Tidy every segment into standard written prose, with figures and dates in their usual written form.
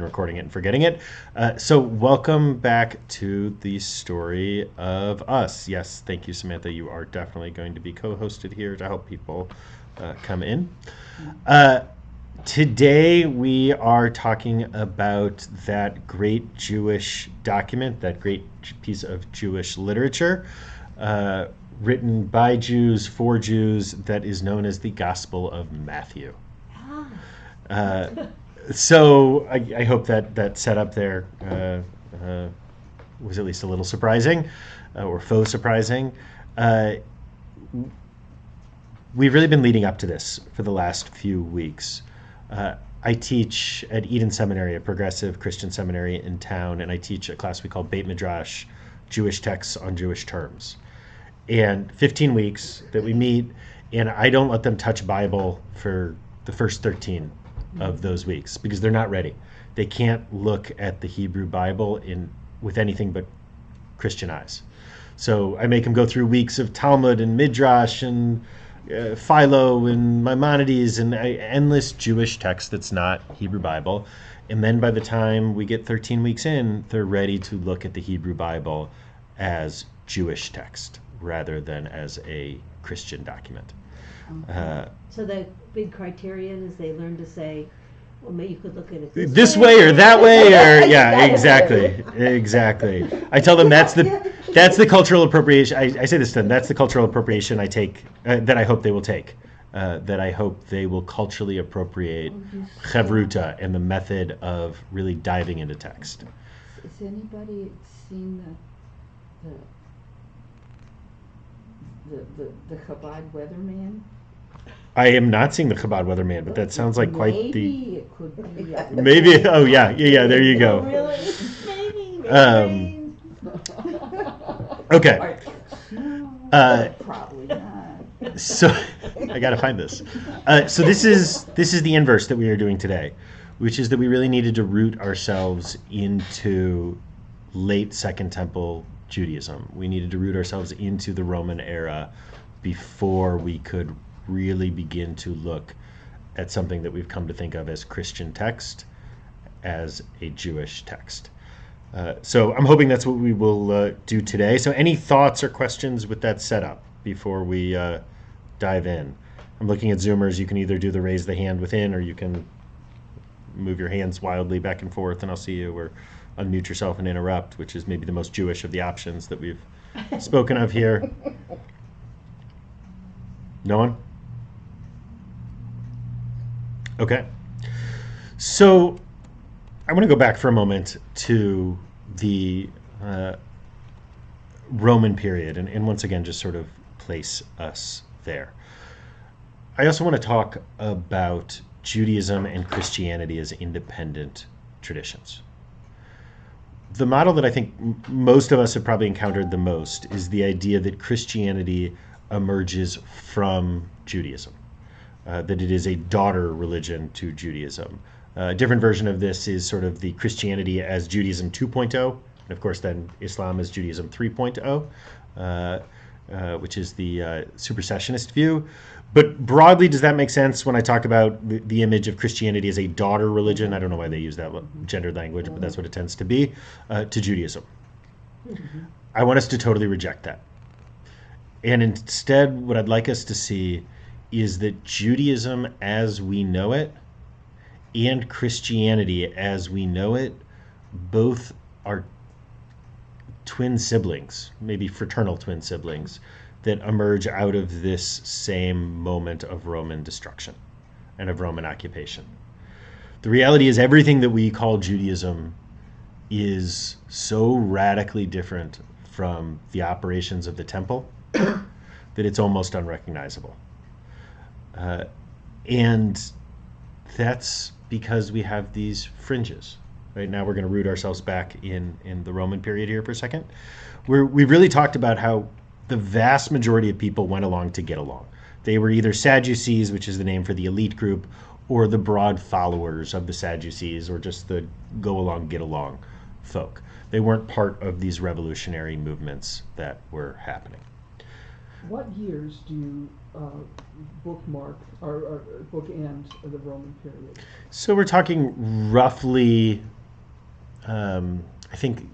recording it and forgetting it. So welcome back to the story of us. Yes, thank you, Samantha. You are definitely going to be co-hosted here to help people come in. Today we are talking about that great Jewish document, that great piece of Jewish literature, written by Jews for Jews, that is known as the Gospel of Matthew. So I hope that setup there was at least a little surprising, or faux surprising. We've really been leading up to this for the last few weeks. I teach at Eden Seminary, a progressive Christian seminary in town, and I teach a class we call Beit Midrash, Jewish Texts on Jewish Terms. And 15 weeks that we meet, and I don't let them touch Bible for the first 13 of those weeks because they're not ready. They can't look at the Hebrew Bible with anything but Christian eyes. So I make them go through weeks of Talmud and Midrash and Philo and Maimonides and endless Jewish text that's not Hebrew Bible. And then by the time we get 13 weeks in, they're ready to look at the Hebrew Bible as Jewish text rather than as a Christian document. So the big criterion is they learn to say, well, maybe you could look at it this way or that way, or yeah, exactly. I tell them that's the cultural appropriation. I say this to them. That's the cultural appropriation I take. That I hope they will take. That I hope they will culturally appropriate Chavruta and the method of really diving into text. Has anybody seen the Chabad Weatherman? I am not seeing the Chabad Weatherman, but that sounds like quite Maybe it could be. Maybe. Oh yeah. There you go. Really? Maybe. Okay. Probably not. So I got to find this. So this is the inverse that we are doing today, which is that we really needed to root ourselves into late Second Temple Judaism. We needed to root ourselves into the Roman era before we could really begin to look at something that we've come to think of as Christian text as a Jewish text. So I'm hoping that's what we will do today. So any thoughts or questions with that setup before we dive in? I'm looking at Zoomers. You can either do the raise the hand within, or you can move your hands wildly back and forth and I'll see you, or unmute yourself and interrupt, which is maybe the most Jewish of the options that we've spoken of here. No one? Okay. So I want to go back for a moment to the Roman period and once again just sort of place us there. I also want to talk about Judaism and Christianity as independent traditions. The model that I think most of us have probably encountered the most is the idea that Christianity emerges from Judaism, that it is a daughter religion to Judaism. A different version of this is sort of the Christianity as Judaism 2.0, and of course then Islam as Judaism 3.0, which is the supersessionist view. But broadly, does that make sense when I talk about the image of Christianity as a daughter religion? I don't know why they use that gendered language, but that's what it tends to be, to Judaism. I want us to totally reject that. And instead, what I'd like us to see is that Judaism as we know it and Christianity as we know it both are twin siblings, maybe fraternal twin siblings, that emerge out of this same moment of Roman destruction and of Roman occupation. The reality is everything that we call Judaism is so radically different from the operations of the temple that it's almost unrecognizable. And that's because we have these fringes. Right now we're going to root ourselves back in the Roman period here for a second. We've really talked about how the vast majority of people went along to get along. They were either Sadducees, which is the name for the elite group, or the broad followers of the Sadducees, or just the go along, get along folk. They weren't part of these revolutionary movements that were happening. What years do you bookmark or bookend the Roman period? So we're talking roughly I think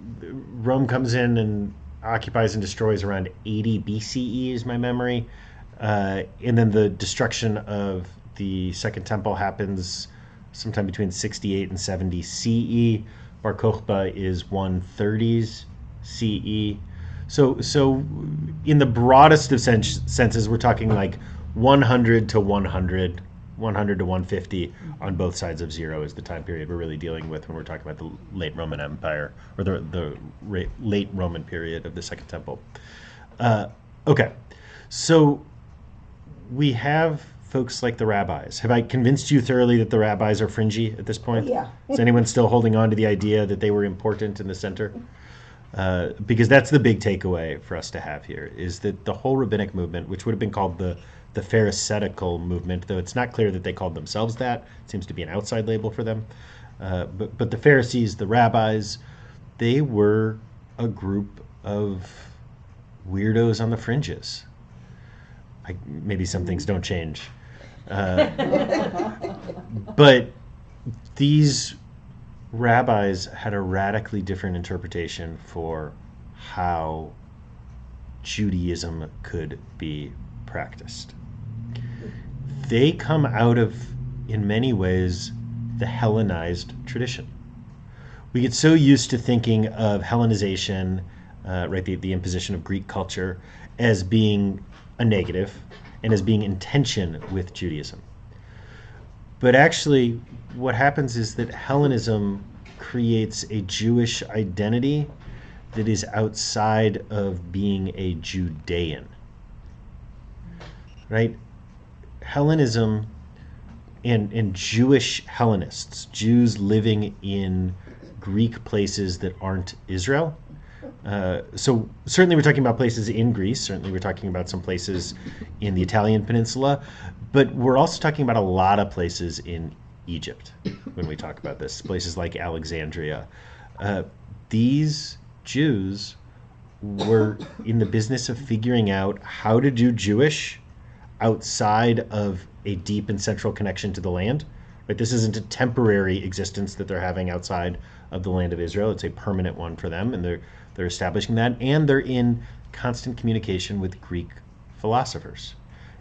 Rome comes in and occupies and destroys around 80 BCE is my memory. And then the destruction of the Second Temple happens sometime between 68 and 70 CE. Bar Kokhba is 130s CE. So in the broadest of senses, we're talking like 100 to 100, 100 to 150 on both sides of zero is the time period we're really dealing with when we're talking about the late Roman Empire, or the late Roman period of the Second Temple. Okay, so we have folks like the rabbis. Have I convinced you thoroughly that the rabbis are fringy at this point? Yeah. Is anyone still holding on to the idea that they were important in the center? Because that's the big takeaway for us to have here, is that the whole rabbinic movement, which would have been called the Pharisaical movement, though it's not clear that they called themselves that, it seems to be an outside label for them. But the Pharisees, the rabbis, they were a group of weirdos on the fringes. Maybe some things don't change. But these rabbis had a radically different interpretation for how Judaism could be practiced. They come out of, in many ways, the Hellenized tradition. We get so used to thinking of Hellenization, right, the imposition of Greek culture, as being a negative and as being in tension with Judaism. But actually, what happens is that Hellenism creates a Jewish identity that is outside of being a Judean. Right? Hellenism and Jewish Hellenists, Jews living in Greek places that aren't Israel. So certainly we're talking about places in Greece, certainly we're talking about some places in the Italian peninsula, but we're also talking about a lot of places in Egypt when we talk about this, places like Alexandria. These Jews were in the business of figuring out how to do Jewish outside of a deep and central connection to the land. Right? This isn't a temporary existence that they're having outside of the land of Israel. It's a permanent one for them, and they're establishing that, and they're in constant communication with Greek philosophers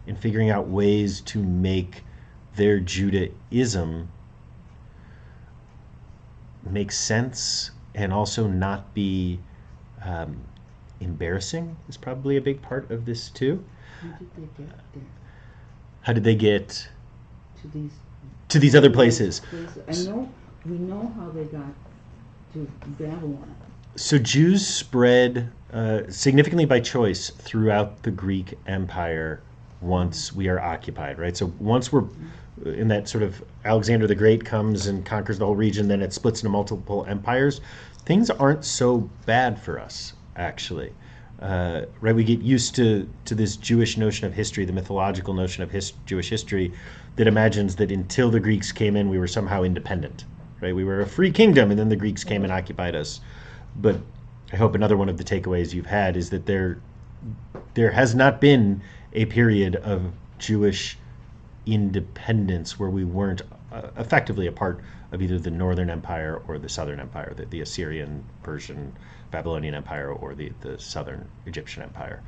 in figuring out ways to make their Judaism make sense and also not be embarrassing is probably a big part of this too. How did they get there? How did they get To these other places? We know how they got to Babylon. So Jews spread significantly by choice throughout the Greek Empire once we are occupied, right? So once we're in that sort of Alexander the Great comes and conquers the whole region, then it splits into multiple empires. Things aren't so bad for us, actually. Right? We get used to this Jewish notion of history, the mythological notion of Jewish history that imagines that until the Greeks came in, we were somehow independent, right? We were a free kingdom, and then the Greeks came and occupied us. But I hope another one of the takeaways you've had is that there has not been a period of Jewish independence where we weren't effectively a part of either the Northern Empire or the Southern Empire, the Assyrian, Persian, Babylonian Empire, or the Southern Egyptian Empire.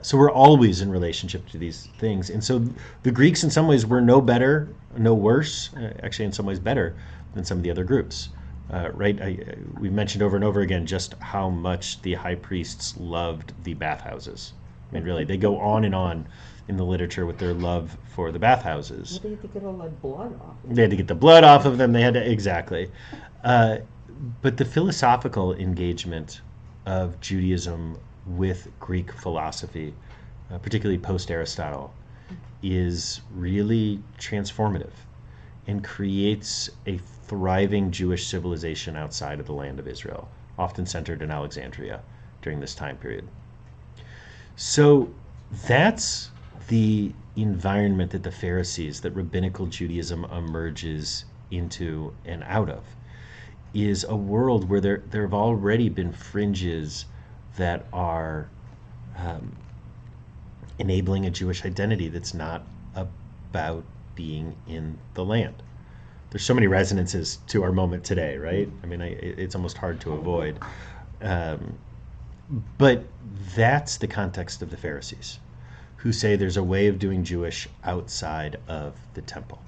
So we're always in relationship to these things. And so the Greeks in some ways were no better, no worse, actually in some ways better than some of the other groups. Right? We've mentioned over and over again just how much the high priests loved the bathhouses. I mean, really, they go on and on in the literature with their love for the bathhouses. Well, they had to get all that blood off. They had to get the blood off of them. They had to, exactly. But the philosophical engagement of Judaism with Greek philosophy, particularly post-Aristotle, is really transformative and creates a thriving Jewish civilization outside of the land of Israel, often centered in Alexandria during this time period. So that's the environment that the Pharisees, that rabbinical Judaism emerges into and out of, is a world where there have already been fringes that are enabling a Jewish identity that's not about being in the land. there's so many resonances to our moment today, right? I mean, it's almost hard to avoid. But that's the context of the Pharisees, who say there's a way of doing Jewish outside of the temple,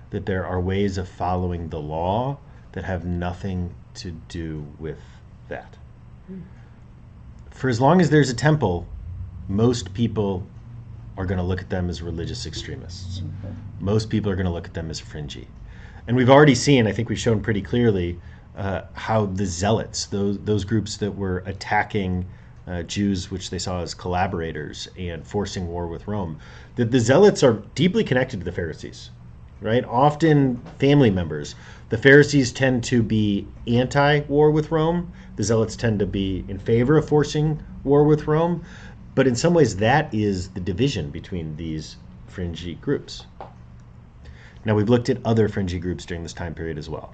that there are ways of following the law that have nothing to do with that. For as long as there's a temple, most people are going to look at them as religious extremists. Most people are going to look at them as fringy. And we've already seen, I think we've shown pretty clearly, how the zealots, those groups that were attacking Jews, which they saw as collaborators and forcing war with Rome, that the zealots are deeply connected to the Pharisees, right? Often family members. The Pharisees tend to be anti-war with Rome. The zealots tend to be in favor of forcing war with Rome. But in some ways, that is the division between these fringy groups. Now, we've looked at other fringy groups during this time period as well.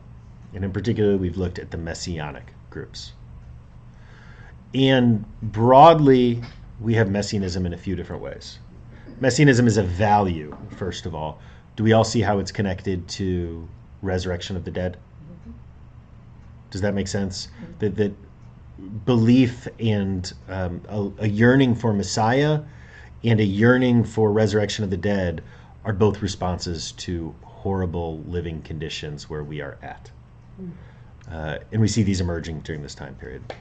And in particular, we've looked at the Messianic groups. And broadly, we have Messianism in a few different ways. Messianism is a value, first of all. Do we all see how it's connected to resurrection of the dead? Does that make sense? That belief and a yearning for Messiah and a yearning for resurrection of the dead are both responses to horrible living conditions where we are at. And we see these emerging during this time period.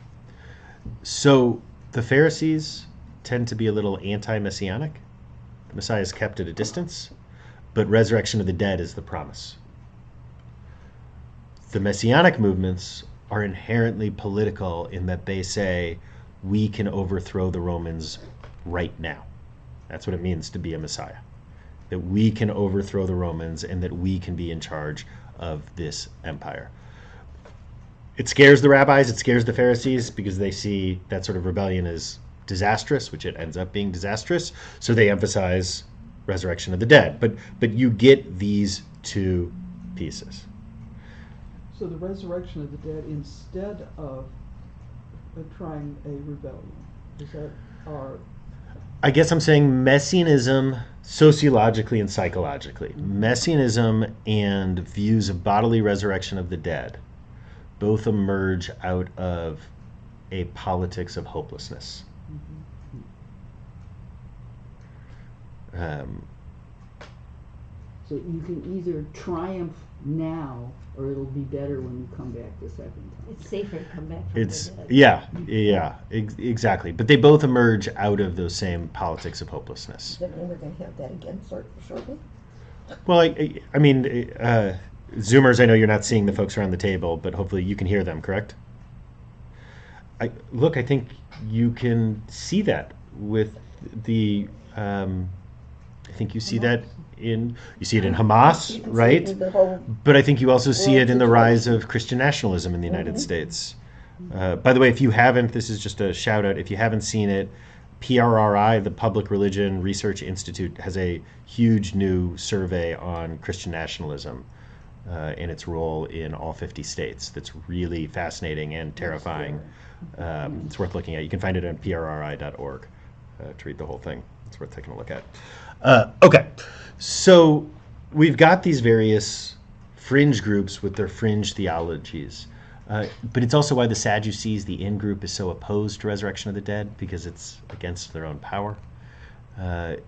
So the Pharisees tend to be a little anti-messianic. The Messiah is kept at a distance, but resurrection of the dead is the promise. The messianic movements are inherently political in that they say we can overthrow the Romans right now. That's what it means to be a Messiah. That we can overthrow the Romans and that we can be in charge of this empire. It scares the rabbis, it scares the Pharisees, because they see that sort of rebellion as disastrous, which it ends up being disastrous. So they emphasize resurrection of the dead. But you get these two pieces. So the resurrection of the dead instead of trying a rebellion, is that our... I guess I'm saying Messianism sociologically and psychologically. Messianism and views of bodily resurrection of the dead both emerge out of a politics of hopelessness. So you can either triumph now, or it'll be better when you come back the second time. It's safer to come back from It's the dead. exactly. But they both emerge out of those same politics of hopelessness. Does that mean we're going to have that again shortly? Well, I mean, Zoomers, I know you're not seeing the folks around the table, but hopefully you can hear them, correct? I think you can see that with the, I think you see that you see it in Hamas, right? But I think you also see it in the rise of Christian nationalism in the United States. By the way, if you haven't, this is just a shout out, if you haven't seen it, PRRI, the Public Religion Research Institute, has a huge new survey on Christian nationalism and its role in all 50 states. That's really fascinating and terrifying. It's worth looking at. You can find it on prri.org to read the whole thing. It's worth taking a look at. Okay, so we've got these various fringe groups with their fringe theologies. But it's also why the Sadducees, the in-group, is so opposed to resurrection of the dead, because it's against their own power. And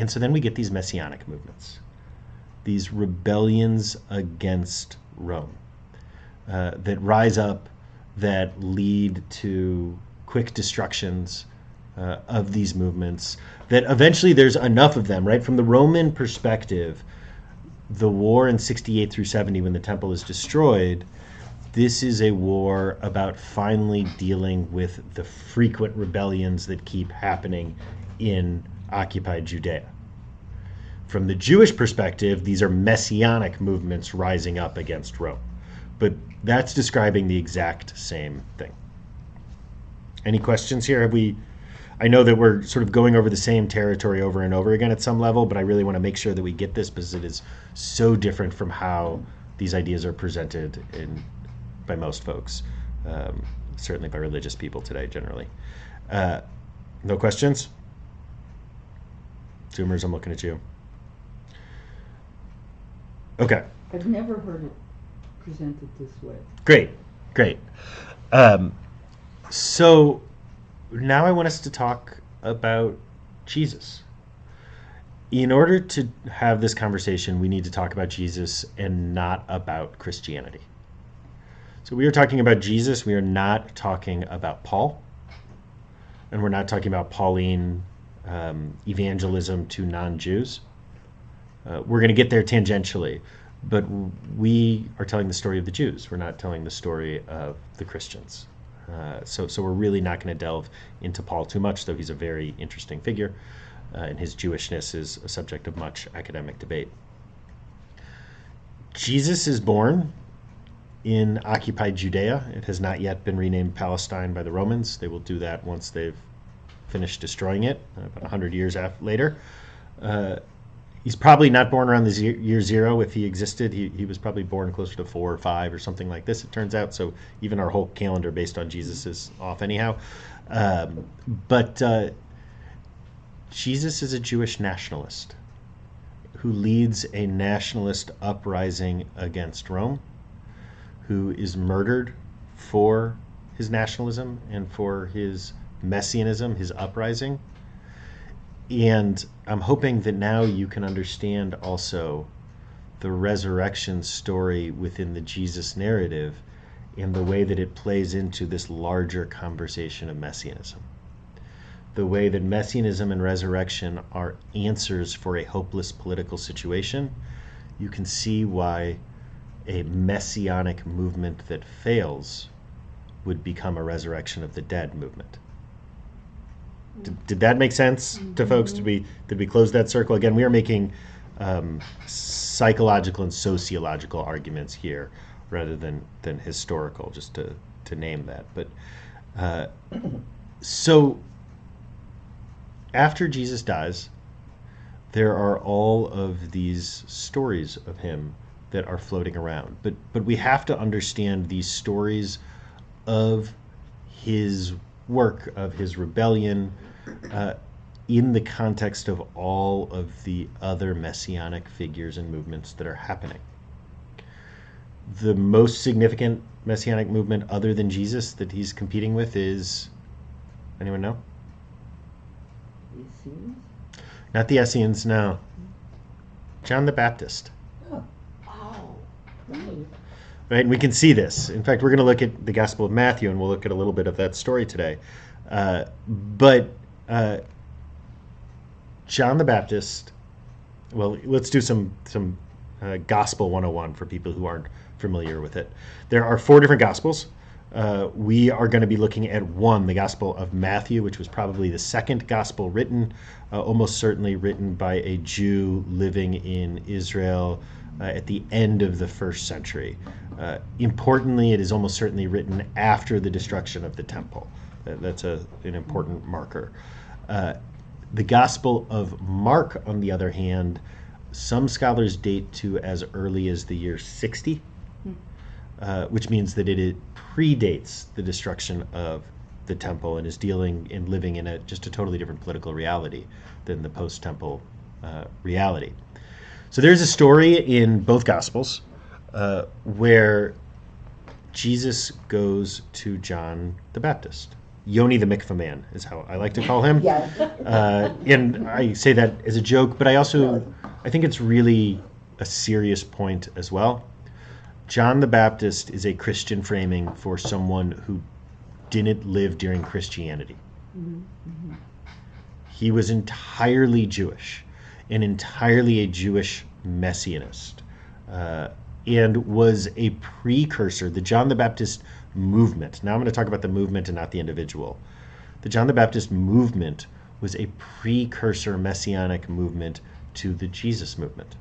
so then we get these messianic movements, these rebellions against Rome that rise up, that lead to quick destructions of these movements, that eventually there's enough of them, right? From the Roman perspective, the war in 68 through 70, when the temple is destroyed, this is a war about finally dealing with the frequent rebellions that keep happening in occupied Judea. From the Jewish perspective, these are messianic movements rising up against Rome. But that's describing the exact same thing. Any questions here? I know that we're sort of going over the same territory over and over again at some level, but I really want to make sure that we get this, because it is so different from how these ideas are presented by most folks, certainly by religious people today generally. No questions? Zoomers, I'm looking at you. Okay, I've never heard it presented this way. Great, great. So now I want us to talk about Jesus. In order to have this conversation, we need to talk about Jesus and not about Christianity. So we are talking about Jesus. We are not talking about Paul. And we're not talking about Pauline evangelism to non-Jews. We're going to get there tangentially. But we are telling the story of the Jews. We're not telling the story of the Christians. So we're really not going to delve into Paul too much, though he's a very interesting figure, and his Jewishness is a subject of much academic debate. Jesus is born in occupied Judea. It has not yet been renamed Palestine by the Romans. They will do that once they've finished destroying it, about 100 years later. He's probably not born around the year zero. If he existed, he was probably born closer to 4 or 5 or something like this, it turns out. So even our whole calendar based on Jesus is off anyhow. But Jesus is a Jewish nationalist who leads a nationalist uprising against Rome, who is murdered for his nationalism and for his messianism, his uprising. And I'm hoping that now you can understand also the resurrection story within the Jesus narrative and the way that it plays into this larger conversation of messianism. The way that messianism and resurrection are answers for a hopeless political situation. You can see why a messianic movement that fails would become a resurrection of the dead movement. Did that make sense to folks? Did we close that circle? Again, we are making psychological and sociological arguments here rather than historical, just to name that. But so after Jesus dies, there are all of these stories of him that are floating around. But we have to understand these stories of his work, of his rebellion, in the context of all of the other messianic figures and movements that are happening. The most significant messianic movement other than Jesus that he's competing with is, anyone know? The Essenes? Not the Essenes, no. John the Baptist. Oh, right. Right, and we can see this. In fact, we're going to look at the Gospel of Matthew, and we'll look at a little bit of that story today. But John the Baptist, well, let's do some Gospel 101 for people who aren't familiar with it. There are 4 different Gospels. We are going to be looking at one, the Gospel of Matthew, which was probably the second Gospel written, almost certainly written by a Jew living in Israel at the end of the 1st century. Importantly, it is almost certainly written after the destruction of the temple. That's an important marker. The Gospel of Mark, on the other hand, some scholars date to as early as the year 60, which means that it predates the destruction of the temple and is dealing and living in just a totally different political reality than the post-temple reality. So there's a story in both Gospels where Jesus goes to John the Baptist. Yoni the Mikvah man is how I like to call him. Yeah. And I say that as a joke, but I think it's really a serious point as well. John the Baptist is a Christian framing for someone who didn't live during Christianity. Mm-hmm. He was entirely Jewish, and entirely a Jewish messianist, and was a precursor. The John the Baptist movement, now I'm going to talk about the movement and not the individual. The John the Baptist movement was a precursor messianic movement to the Jesus movement.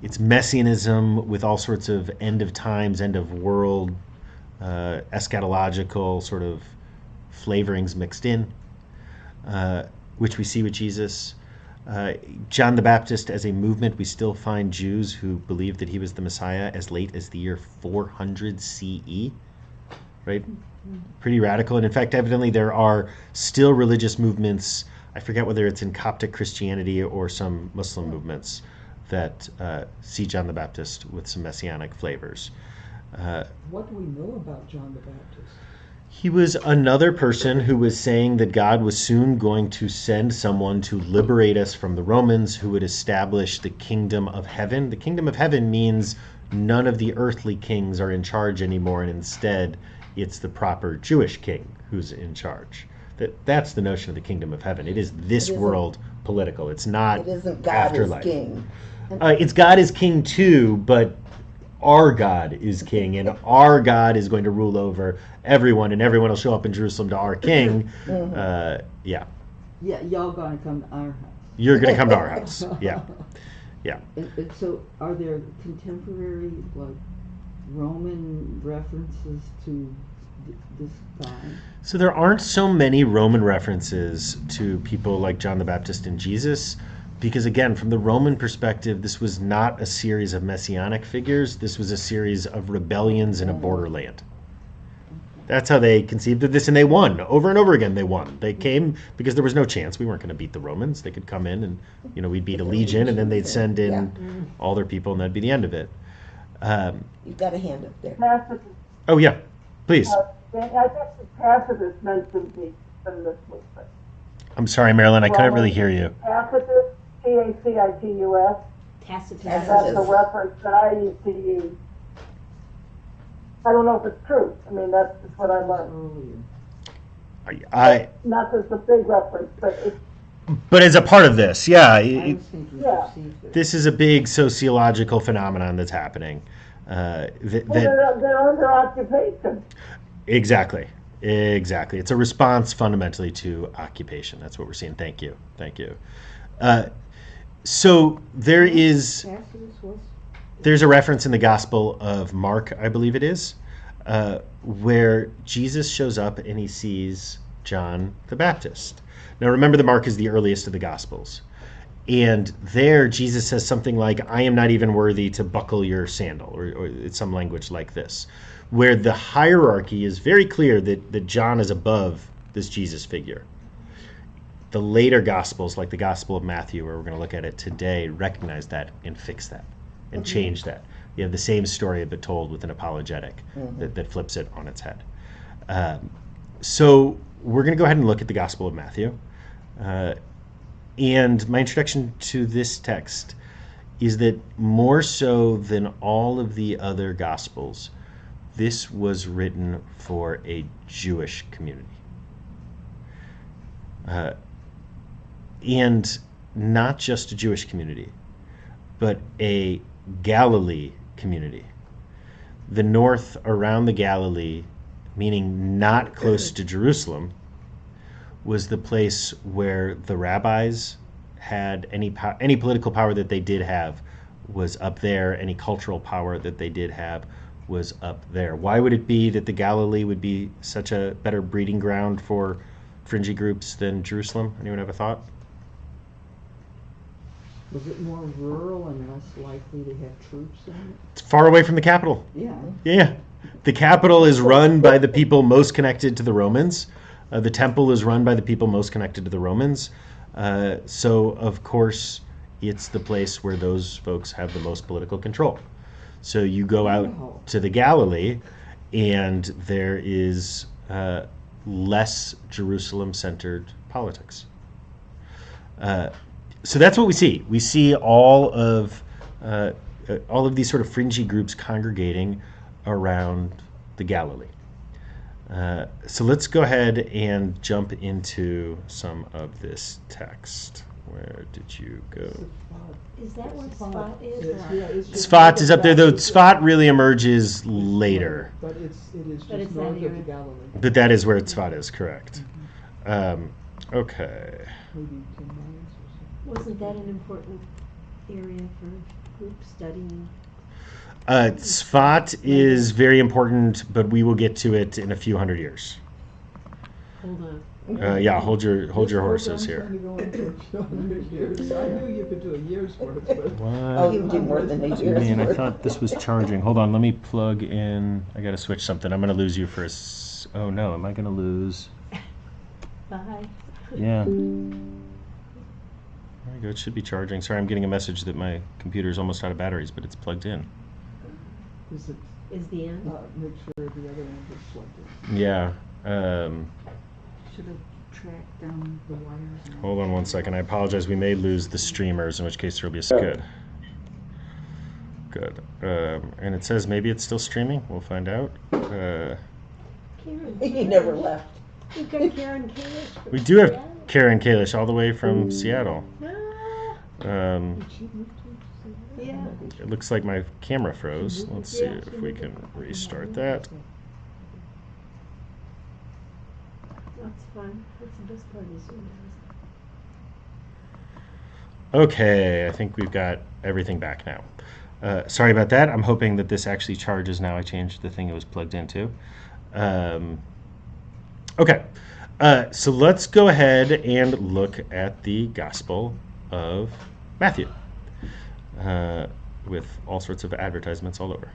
It's messianism with all sorts of end of times, end of world, eschatological sort of flavorings mixed in, which we see with Jesus. John the Baptist as a movement, we still find Jews who believed that he was the Messiah as late as the year 400 CE, right? Pretty radical. And in fact, evidently there are still religious movements, I forget whether it's in Coptic Christianity or some Muslim movements, that see John the Baptist with some messianic flavors. What do we know about John the Baptist? He was another person who was saying that God was soon going to send someone to liberate us from the Romans, who would establish the kingdom of heaven. The kingdom of heaven means none of the earthly kings are in charge anymore, and instead it's the proper Jewish king who's in charge. That's the notion of the kingdom of heaven. It is this world political. It's not It isn't God afterlife. as king. It's God is king too, but our God is king, and our God is going to rule over everyone, and everyone will show up in Jerusalem to our king. Yeah. Yeah, y'all gonna come to our house. You're going to come to our house. Yeah. Yeah. And so are there contemporary, like, Roman references to this time? So there aren't so many Roman references to people like John the Baptist and Jesus, because again, from the Roman perspective, this was not a series of messianic figures. This was a series of rebellions in a borderland. That's how they conceived of this, and they won. Over and over again, they won. They came because there was no chance. We weren't going to beat the Romans. They could come in and, we'd beat a legion, and then they'd send in all their people, and that'd be the end of it. You've got a hand up there. Pacifist, Oh, yeah. Please. I guess the pacifist meant to be in this movement. I'm sorry, Marilyn. I couldn't really hear you. Pacifist, Pacitus, Tacitus. that's the reference that I used to use. I don't know if it's true. I mean, that's just what I learned. I Not that it's a big reference, but it's, But as a part of this, yeah. I was thinking Yeah. Josephus. This is a big sociological phenomenon that's happening. That they're under occupation. Exactly. It's a response fundamentally to occupation. That's what we're seeing. Thank you. So there's a reference in the Gospel of Mark, I believe it is, where Jesus shows up and he sees John the Baptist. Now remember that Mark is the earliest of the Gospels. And there Jesus says something like, I am not even worthy to buckle your sandal, or it's some language like this, where the hierarchy is very clear that John is above this Jesus figure. The later Gospels, like the Gospel of Matthew, where we're going to look at it today, recognize that and fix that and change that. You have the same story but told with an apologetic that flips it on its head. So we're going to go ahead and look at the Gospel of Matthew. And my introduction to this text is that more so than all of the other Gospels, this was written for a Jewish community. And not just a Jewish community, but a Galilee community. The north around the Galilee, meaning not close to Jerusalem, was the place where the rabbis had any political power that they did have was up there. Any cultural power that they did have was up there. Why would it be that the Galilee would be such a better breeding ground for fringy groups than Jerusalem? Anyone have a thought? Was it more rural and less likely to have troops in it? It's far away from the capital. Yeah. Yeah. The capital is run by the people most connected to the Romans. The temple is run by the people most connected to the Romans. So, of course, it's the place where those folks have the most political control. So you go out to the Galilee, and there is less Jerusalem-centered politics. So that's what we see. We see all of these sort of fringy groups congregating around the Galilee. So let's go ahead and jump into some of this text. Where did you go? Is that what spot is? Sfat is up there, though Sfat really emerges later. But it is But just it's north that of the area. Galilee. But that is where Sfat is, correct. Okay. Maybe 10 miles or Wasn't that an important area for group studying? Sfat is very important, but we will get to it in a few hundred years. Hold on. Yeah, hold your horses This here. program's gonna go on for 200 years. I knew you could do a year's worth, but Oh, you do more than a year's Man, I worth. thought this was charging. Hold on, let me plug in. I gotta switch something. I'm gonna lose you for oh no, am I gonna lose? Bye. Yeah. There you go. It should be charging. Sorry, I'm getting a message that my computer is almost out of batteries, but it's plugged in. Is it, Is the end? make sure the other end is plugged in. Yeah. Should have tracked down the wires. and- Hold on one second. I apologize. We may lose the streamers, in which case there will be a good. Good. And it says maybe it's still streaming. We'll find out. Karen. He never left. We've got Karen Kalish. We do have Karen Kalish all the way from Seattle. Ah, Did she move to yeah. It looks like my camera froze. Let's see if we can restart that. That's fun. That's the best part of Zoom. Okay, I think we've got everything back now. Sorry about that. I'm hoping that this actually charges now. I changed the thing it was plugged into. Okay, so let's go ahead and look at the Gospel of Matthew with all sorts of advertisements all over.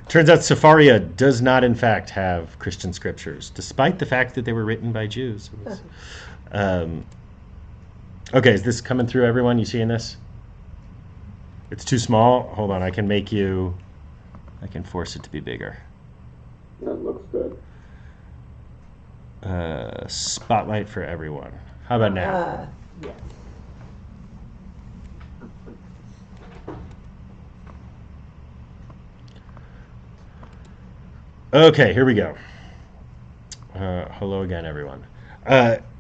Turns out Sepharia does not, in fact, have Christian scriptures, despite the fact that they were written by Jews. Okay, is this coming through, everyone? You seeing this? It's too small. Hold on, I can force it to be bigger. That looks good. Spotlight for everyone. How about now? Yes. Okay, here we go. Hello again, everyone.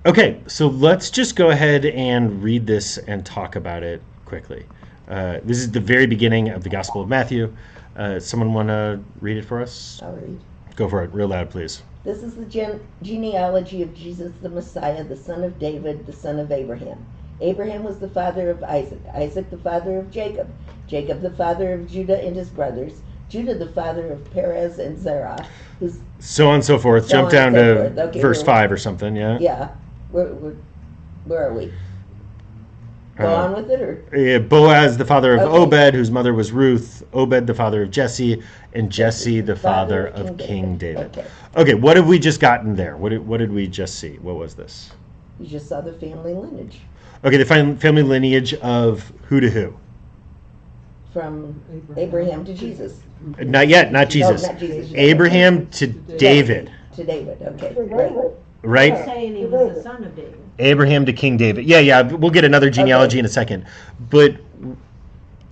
Okay, so let's just go ahead and read this and talk about it quickly. This is the very beginning of the Gospel of Matthew. Someone want to read it for us? I'll read. Go for it, real loud, please. This is the genealogy of Jesus the Messiah, the son of David, the son of Abraham. Abraham was the father of Isaac, Isaac the father of Jacob, Jacob the father of Judah and his brothers, Judah the father of Perez and Zerah, who's... So on and so forth. So Jump on down and so to forth. Okay, verse we're- 5 or something, yeah? Yeah, where are we? Go on with it, or? Boaz, the father of Okay. Obed, whose mother was Ruth, Obed, the father of Jesse, and Jesse, the father of King David. Okay. Okay, what have we just gotten there? What did we just see? What was this? You just saw the family lineage Okay, the family lineage of who to who? from Abraham to Jesus. Not yet, not Jesus. No, not Jesus. Abraham to David, To David, okay, You're right. right. right? Saying he was the son of David. Abraham to King David. Yeah, we'll get another genealogy Okay. in a second. But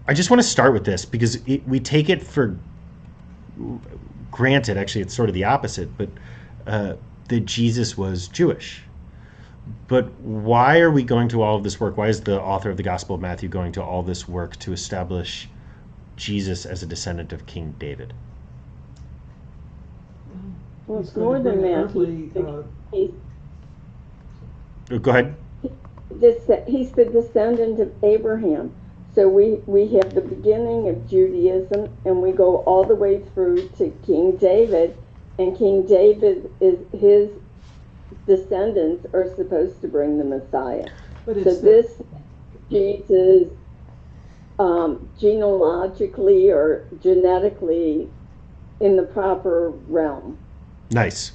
I just want to start with this because we take it for granted, actually it's sort of the opposite, but that Jesus was Jewish. But why are we going to all of this work? Why is the author of the Gospel of Matthew going to all this work to establish Jesus as a descendant of King David? Well, He's it's going more to than bring that. earthly, Go ahead. He's the descendant of Abraham. So we have the beginning of Judaism, and we go all the way through to King David, and King David is his descendants are supposed to bring the Messiah. but So it's this Jesus genealogically or genetically in the proper realm. Nice.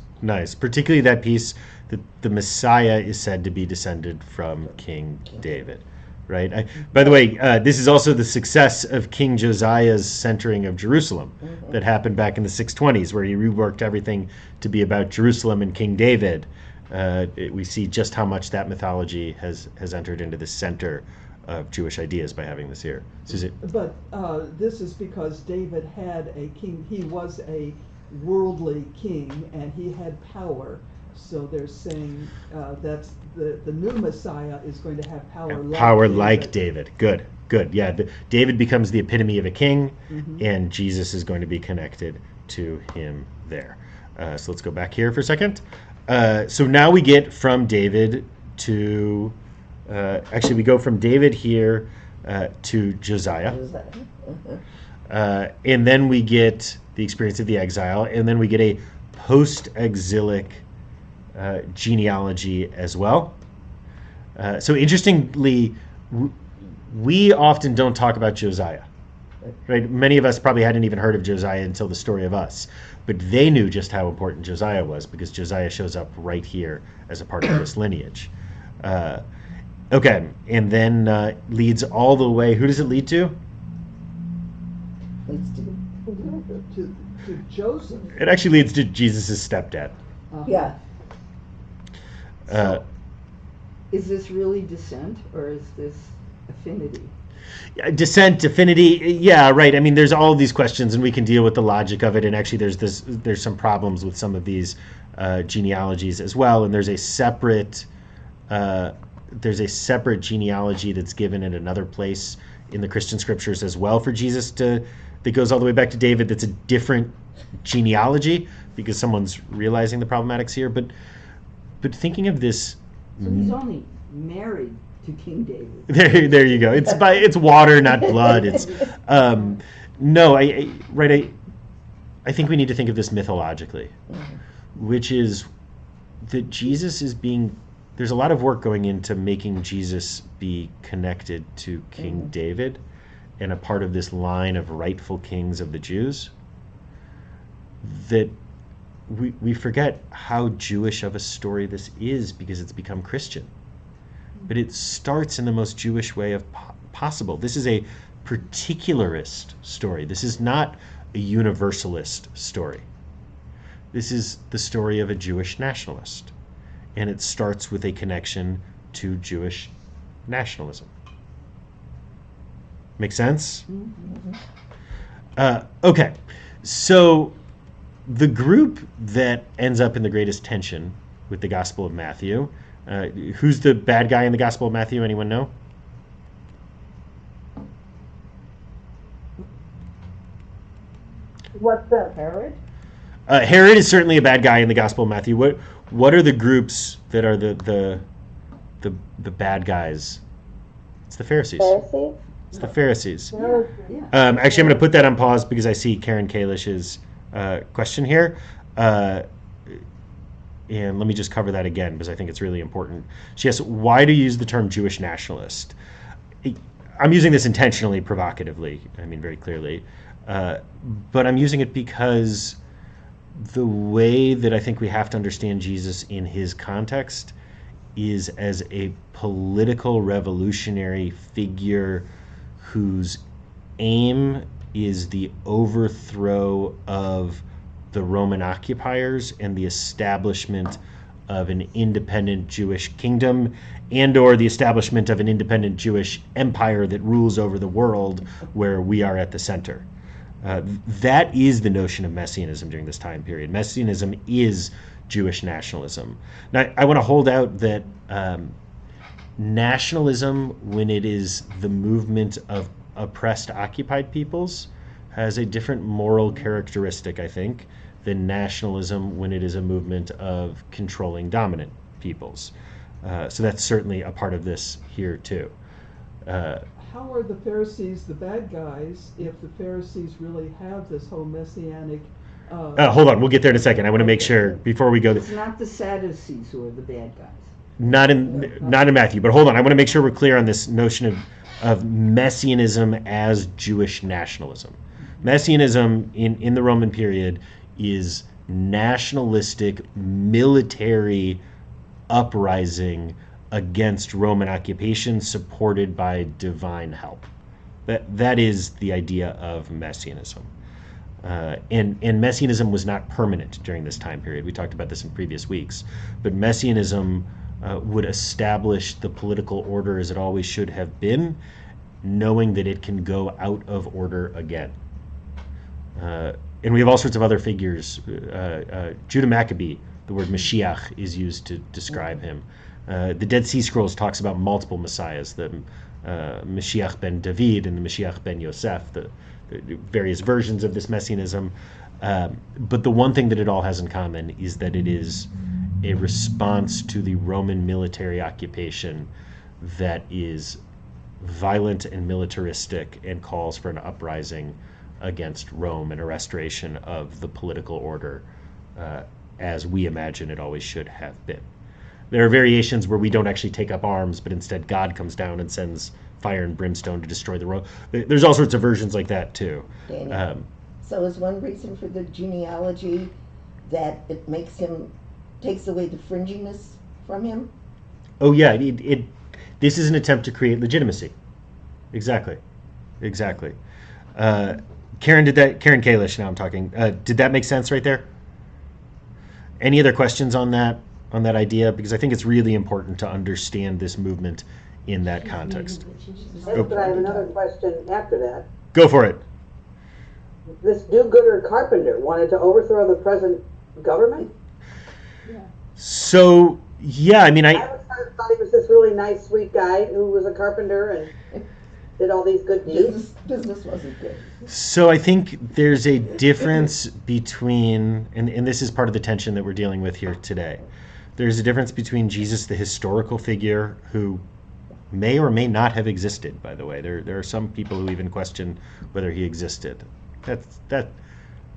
Particularly that piece that the Messiah is said to be descended from King David, right? By the way, this is also the success of King Josiah's centering of Jerusalem that happened back in the 620s, where he reworked everything to be about Jerusalem and King David. We see just how much that mythology has entered into the center of Jewish ideas by having this here. Susie? But this is because David had a king. He was a worldly king, and he had power. So they're saying that's the new Messiah is going to have power. Like David. Good. Yeah, David becomes the epitome of a king, and Jesus is going to be connected to him there. So let's go back here for a second. So now we get from David to, actually we go from David here to Josiah. And then we get the experience of the exile, and then we get a post-exilic genealogy as well. So interestingly, we often don't talk about Josiah. Right? Many of us probably hadn't even heard of Josiah until the story of us. But they knew just how important Josiah was because Josiah shows up right here as a part of this lineage. Okay, and then leads all the way. Who does it lead to? Leads to, To Joseph. It actually leads to Jesus' stepdad. yeah. Uh, Is this really descent or is this affinity? Descent, affinity, yeah, right. I mean, there's all these questions, and we can deal with the logic of it. And actually, there's some problems with some of these genealogies as well. And there's a separate genealogy that's given in another place in the Christian scriptures as well for Jesus that goes all the way back to David. That's a different genealogy because someone's realizing the problematics here. But thinking of this, So he's only married to King David. there you go. It's water, not blood. It's no, I think we need to think of this mythologically, which is that Jesus is being. There's a lot of work going into making Jesus be connected to King David and a part of this line of rightful kings of the Jews. That we forget how Jewish of a story this is because it's become Christian. But it starts in the most Jewish way of possible. This is a particularist story. This is not a universalist story. This is the story of a Jewish nationalist. And it starts with a connection to Jewish nationalism. Make sense? Okay. So the group that ends up in the greatest tension with the Gospel of Matthew, who's the bad guy in the Gospel of Matthew? Anyone know? What's that? Herod? Herod is certainly a bad guy in the Gospel of Matthew. What are the groups that are the bad guys? It's the Pharisees. It's the Pharisees. Yeah. Actually, I'm going to put that on pause because I see Karen Kalish's question here. And let me just cover that again because I think it's really important. She asks, why do you use the term Jewish nationalist? I'm using this intentionally, provocatively, I mean very clearly. But I'm using it because the way that I think we have to understand Jesus in his context is as a political revolutionary figure whose aim is the overthrow of the Roman occupiers and the establishment of an independent Jewish kingdom and or the establishment of an independent Jewish empire that rules over the world where we are at the center. That is the notion of Messianism during this time period. Messianism is Jewish nationalism. Now, I want to hold out that nationalism, when it is the movement of oppressed, occupied peoples, has a different moral characteristic, I think, than nationalism when it is a movement of controlling dominant peoples. So that's certainly a part of this here, too. How are the Pharisees the bad guys if the Pharisees really have this whole messianic? Hold on, we'll get there in a second. I want to make sure before we go. It's not the Sadducees who are the bad guys. Not in Matthew, but hold on. I want to make sure we're clear on this notion of messianism as Jewish nationalism. Messianism in the Roman period is nationalistic military uprising against Roman occupation supported by divine help. That is the idea of messianism. And messianism was not permanent during this time period. We talked about this in previous weeks. But messianism would establish the political order as it always should have been, knowing that it can go out of order again. And we have all sorts of other figures. Judah Maccabee, the word Mashiach is used to describe him. The Dead Sea Scrolls talks about multiple messiahs, the Mashiach ben David and the Mashiach ben Yosef, the various versions of this messianism. But the one thing that it all has in common is that it is a response to the Roman military occupation that is violent and militaristic and calls for an uprising against Rome and a restoration of the political order as we imagine it always should have been. There are variations where we don't actually take up arms, but instead God comes down and sends fire and brimstone to destroy the Rome. There's all sorts of versions like that too. Daniel. So is one reason for the genealogy that it makes him, takes away the fringiness from him? Oh yeah, it This is an attempt to create legitimacy. Exactly. Karen Kalish, now I'm talking. Did that make sense right there? Any other questions on that idea? Because I think it's really important to understand this movement in that context. Yes, but I have another question after that. Go for it. This do-gooder carpenter wanted to overthrow the present government? So, yeah, I mean, I thought he was this really nice, sweet guy who was a carpenter and did all these good deeds. Business wasn't good. So I think there's a difference between, and this is part of the tension that we're dealing with here today. There's a difference between Jesus, the historical figure, who may or may not have existed, by the way. There are some people who even question whether he existed. That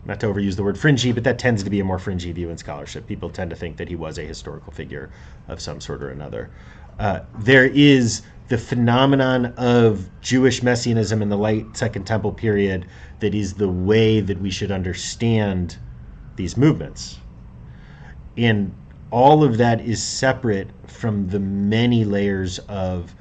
not to overuse the word fringy, but that tends to be a more fringy view in scholarship. People tend to think that he was a historical figure of some sort or another. There is the phenomenon of Jewish messianism in the late Second Temple period that is the way that we should understand these movements. And all of that is separate from the many layers of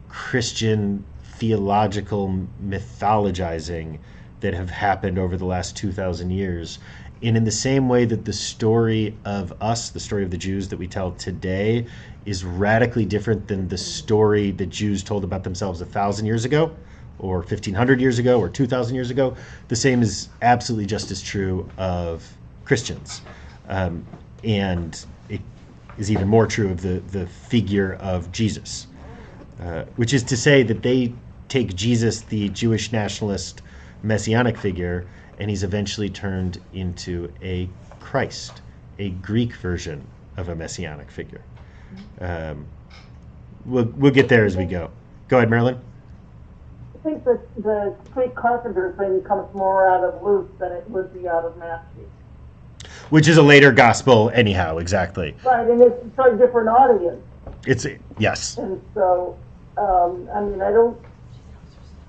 Christian theological mythologizing that have happened over the last 2,000 years. And in the same way that the story of us, the story of the Jews that we tell today, is radically different than the story that Jews told about themselves 1,000 years ago, or 1,500 years ago, or 2,000 years ago, the same is absolutely just as true of Christians. And it is even more true of the figure of Jesus, which is to say that they take Jesus, the Jewish nationalist messianic figure, and he's eventually turned into a Christ, a Greek version of a messianic figure. We'll get there as we go. Go ahead, Marilyn. I think that the street carpenter thing comes more out of Luke than it would be out of Matthew. Which is a later gospel, anyhow, exactly. Right, and it's a different audience. Yes. And so,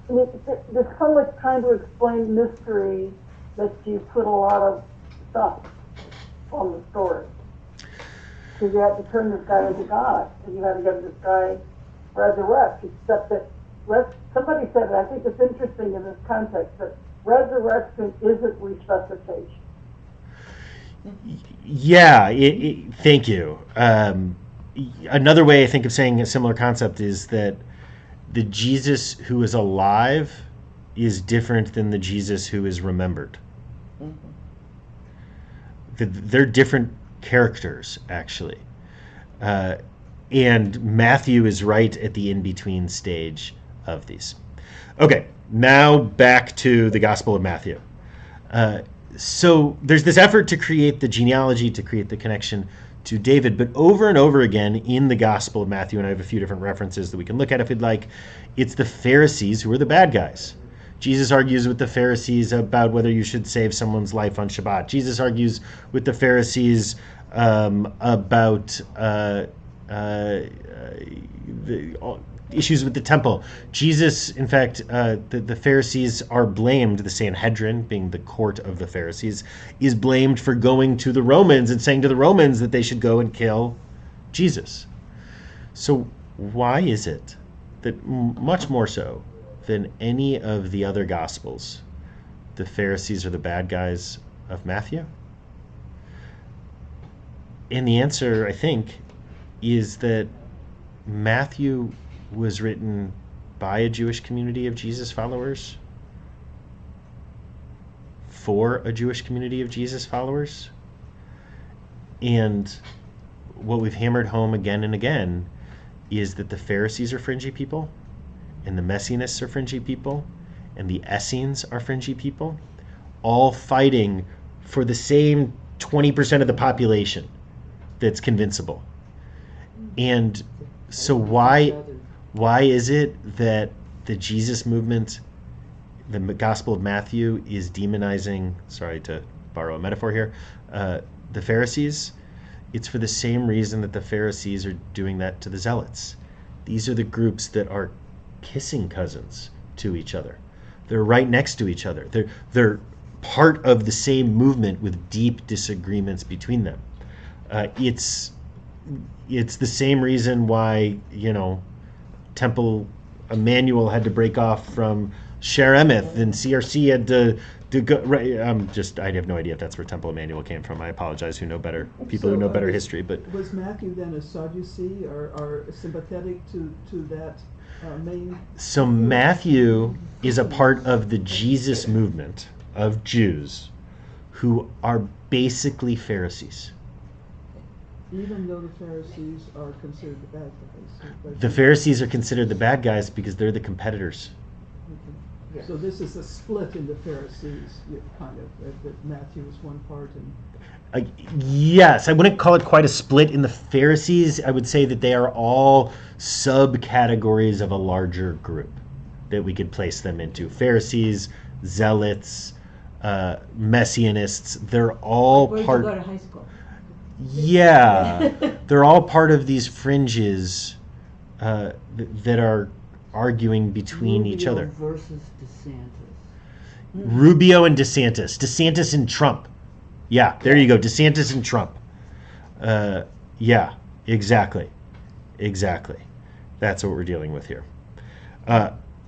there's so much trying to explain mystery that you put a lot of stuff on the story. Because you have to turn this guy into God, and you have to get this guy resurrect, except that somebody said, and I think it's interesting in this context, that resurrection isn't resuscitation. Yeah, thank you. Another way I think of saying a similar concept is that the Jesus who is alive is different than the Jesus who is remembered. Mm-hmm. They're different characters, actually. And Matthew is right at the in-between stage of these. Okay, now back to the Gospel of Matthew. So there's this effort to create the genealogy, to create the connection to David, but over and over again in the Gospel of Matthew, and I have a few different references that we can look at if you'd like, it's the Pharisees who are the bad guys. Jesus argues with the Pharisees about whether you should save someone's life on Shabbat. Jesus argues with the Pharisees about the issues with the temple. Jesus, in fact, the Pharisees are blamed, the Sanhedrin, being the court of the Pharisees, is blamed for going to the Romans and saying to the Romans that they should go and kill Jesus. So why is it that much more so than any of the other Gospels, the Pharisees are the bad guys of Matthew? And the answer, I think, is that Matthew was written by a Jewish community of Jesus followers, for a Jewish community of Jesus followers. And what we've hammered home again and again is that the Pharisees are fringy people, and the Messianists are fringy people, and the Essenes are fringy people, all fighting for the same 20% of the population that's convincible. And so why is it that the Jesus movement, the Gospel of Matthew, is demonizing, sorry to borrow a metaphor here, the Pharisees? It's for the same reason that the Pharisees are doing that to the Zealots. These are the groups that are kissing cousins to each other. They're right next to each other. They're part of the same movement with deep disagreements between them. It's it's the same reason why, Temple Emmanuel had to break off from Sheremeth, and CRC had to go. Right, I have no idea if that's where Temple Emmanuel came from. I apologize. Who know better? People who know better history. But was Matthew then a Sadducee or sympathetic to that main? So Matthew is a part of the Jesus movement of Jews who are basically Pharisees. Even though the Pharisees are considered the bad guys. The Pharisees are considered the bad guys because they're the competitors. Okay. So this is a split in the Pharisees, kind of. That Matthew is one part and. Yes, I wouldn't call it quite a split in the Pharisees. I would say that they are all subcategories of a larger group that we could place them into. Pharisees, Zealots, Messianists, they're all Where'd part. you go to high school? Yeah, they're all part of these fringes that are arguing between each Rubio other. versus DeSantis. Rubio and DeSantis and Trump. Yeah, there you go, DeSantis and Trump. Yeah, exactly. That's what we're dealing with here.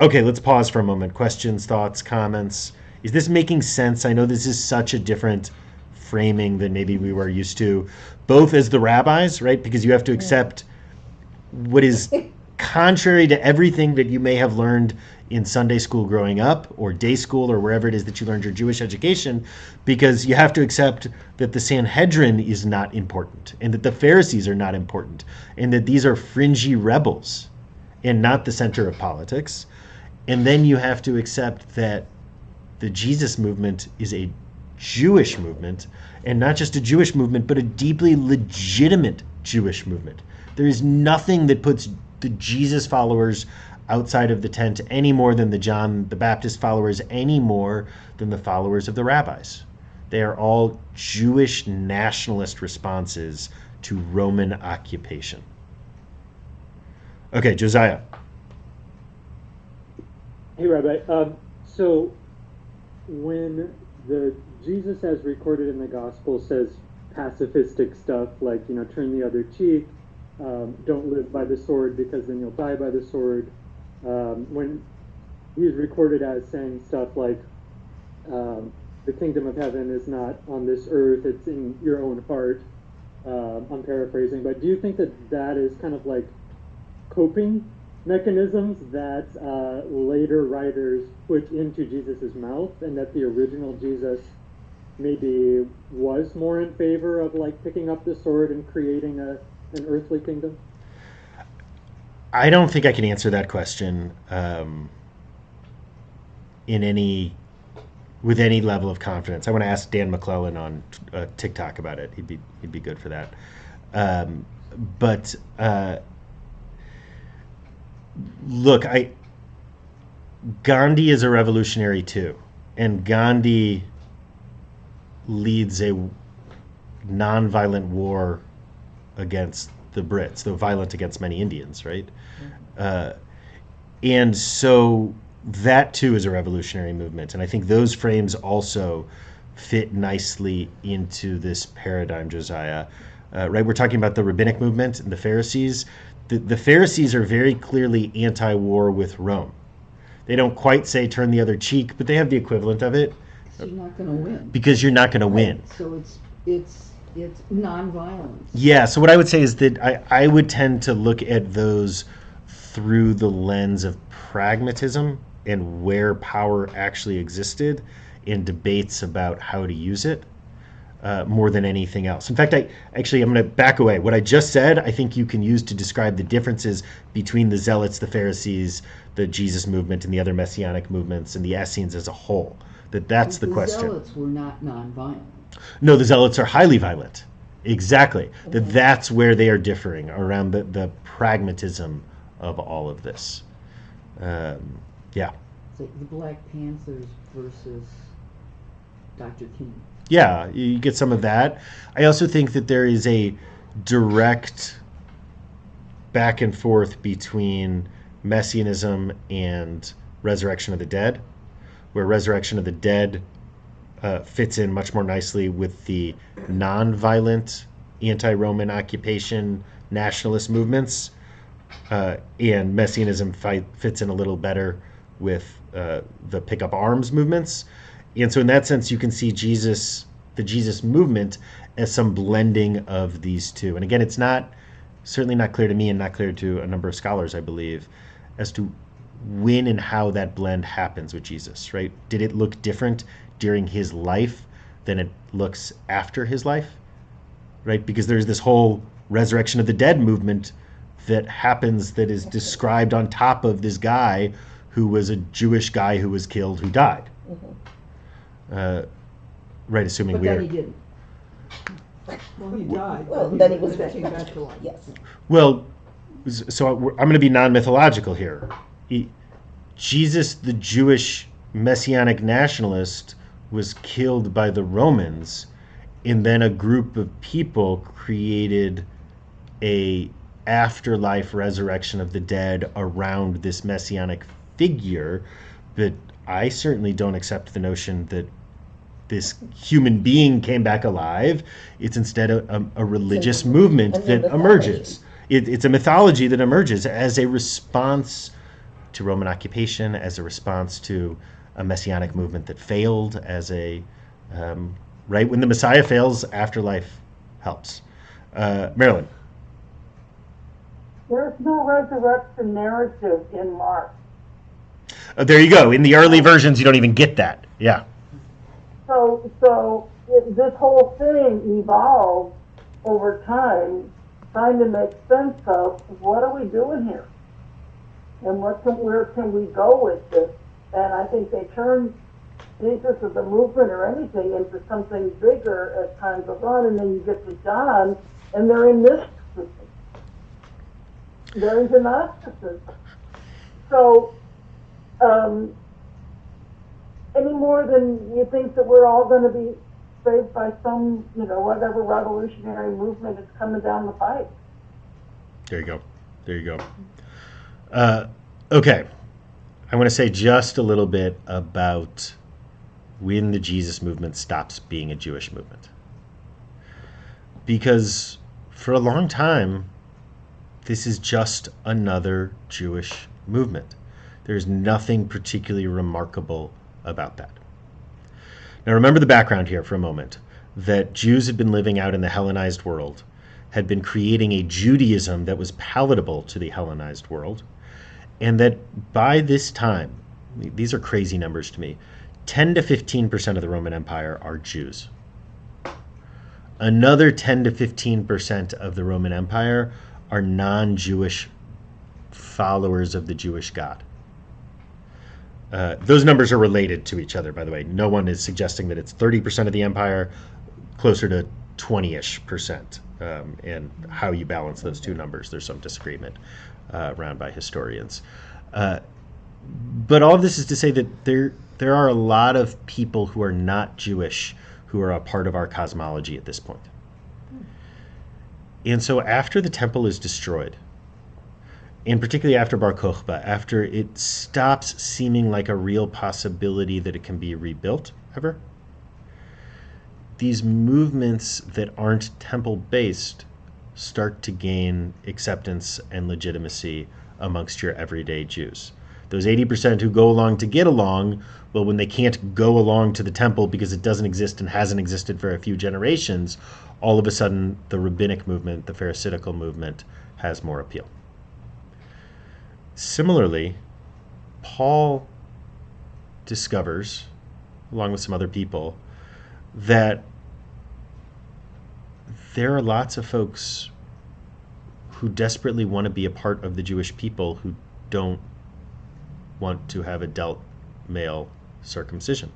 Okay, let's pause for a moment. Questions, thoughts, comments. Is this making sense? I know this is such a different framing than maybe we were used to, both as the rabbis, right? Because you have to accept what is contrary to everything that you may have learned in Sunday school growing up, or day school, or wherever it is that you learned your Jewish education, because you have to accept that the Sanhedrin is not important, and that the Pharisees are not important, and that these are fringy rebels and not the center of politics. And then you have to accept that the Jesus movement is a Jewish movement, and not just a Jewish movement, but a deeply legitimate Jewish movement. There is nothing that puts the Jesus followers outside of the tent any more than the John the Baptist followers, any more than the followers of the rabbis. They are all Jewish nationalist responses to Roman occupation. Okay, Josiah. Hey, Rabbi. So when the Jesus as recorded in the gospel says pacifistic stuff like, turn the other cheek, don't live by the sword because then you'll die by the sword. When he's recorded as saying stuff like, the kingdom of heaven is not on this earth, it's in your own heart. I'm paraphrasing, but do you think that is kind of like coping mechanisms that later writers put into Jesus's mouth, and that the original Jesus maybe was more in favor of like picking up the sword and creating an earthly kingdom? I don't think I can answer that question with any level of confidence. I want to ask Dan McClellan on TikTok about it. He'd be good for that. But look, Gandhi is a revolutionary too, and Gandhi leads a nonviolent war against the Brits, though violent against many Indians, right? And so that too is a revolutionary movement, and I think those frames also fit nicely into this paradigm, Josiah. Right? We're talking about the rabbinic movement and the Pharisees. The Pharisees are very clearly anti-war with Rome. They don't quite say turn the other cheek, but they have the equivalent of it. So you're not going to win. Because you're not going to win. So it's non-violence. Yeah, so what I would say is that I would tend to look at those through the lens of pragmatism and where power actually existed in debates about how to use it more than anything else. In fact, I'm going to back away. What I just said, I think you can use to describe the differences between the Zealots, the Pharisees, the Jesus movement, and the other Messianic movements, and the Essenes as a whole. That's the question. The Zealots were not non-violent. No, the Zealots are highly violent. Exactly. That's where they are differing, around the pragmatism of all of this. Yeah. It's like the Black Panthers versus Dr. King. Yeah, you get some of that. I also think that there is a direct back and forth between Messianism and Resurrection of the Dead, where Resurrection of the Dead fits in much more nicely with the non-violent anti-Roman occupation nationalist movements, and Messianism fits in a little better with the pick up arms movements. And so in that sense, you can see the Jesus movement as some blending of these two. And again, it's certainly not clear to me and not clear to a number of scholars, I believe, as to when and how that blend happens with Jesus, right? Did it look different during his life than it looks after his life, right? Because there's this whole resurrection of the dead movement that happens that is described on top of this guy who was a Jewish guy who was killed, who died. Right, assuming But then he didn't. Well, he died. Well, but then he was came back resurrected. to life. Yes. Well, so I'm going to be non-mythological here. Jesus, the Jewish messianic nationalist, was killed by the Romans, and then a group of people created a afterlife resurrection of the dead around this messianic figure. But I certainly don't accept the notion that this human being came back alive. It's instead a religious movement that emerges. It's a mythology that emerges as a response to Roman occupation, as a response to a messianic movement that failed, as a right when the Messiah fails, afterlife helps. Marilyn. There's no resurrection narrative in Mark. There you go. In the early versions, you don't even get that. Yeah. So this whole thing evolved over time, trying to make sense of what are we doing here, and where can we go with this? And I think they turned Jesus as a movement or anything into something bigger as time goes on, and then you get to John, and they're in mysticism. They're into Gnosticism. So, any more than you think that we're all going to be saved by some, whatever revolutionary movement is coming down the pipe. There you go. Okay. I want to say just a little bit about when the Jesus movement stops being a Jewish movement. Because for a long time, this is just another Jewish movement. There's nothing particularly remarkable about that. Now remember the background here for a moment, that Jews had been living out in the Hellenized world, had been creating a Judaism that was palatable to the Hellenized world, and that by this time, these are crazy numbers to me, 10 to 15% of the Roman Empire are Jews. Another 10 to 15% of the Roman Empire are non-Jewish followers of the Jewish God. Those numbers are related to each other, by the way. No one is suggesting that it's 30% of the empire, closer to 20-ish%. And how you balance those two numbers, there's some disagreement around by historians. But all of this is to say that there are a lot of people who are not Jewish who are a part of our cosmology at this point. And so after the temple is destroyed, and particularly after Bar Kokhba, after it stops seeming like a real possibility that it can be rebuilt ever, these movements that aren't temple-based start to gain acceptance and legitimacy amongst your everyday Jews. Those 80% who go along to get along, well, when they can't go along to the temple because it doesn't exist and hasn't existed for a few generations, all of a sudden the rabbinic movement, the Pharisaical movement, has more appeal. Similarly, Paul discovers, along with some other people, that there are lots of folks who desperately want to be a part of the Jewish people who don't want to have adult male circumcision,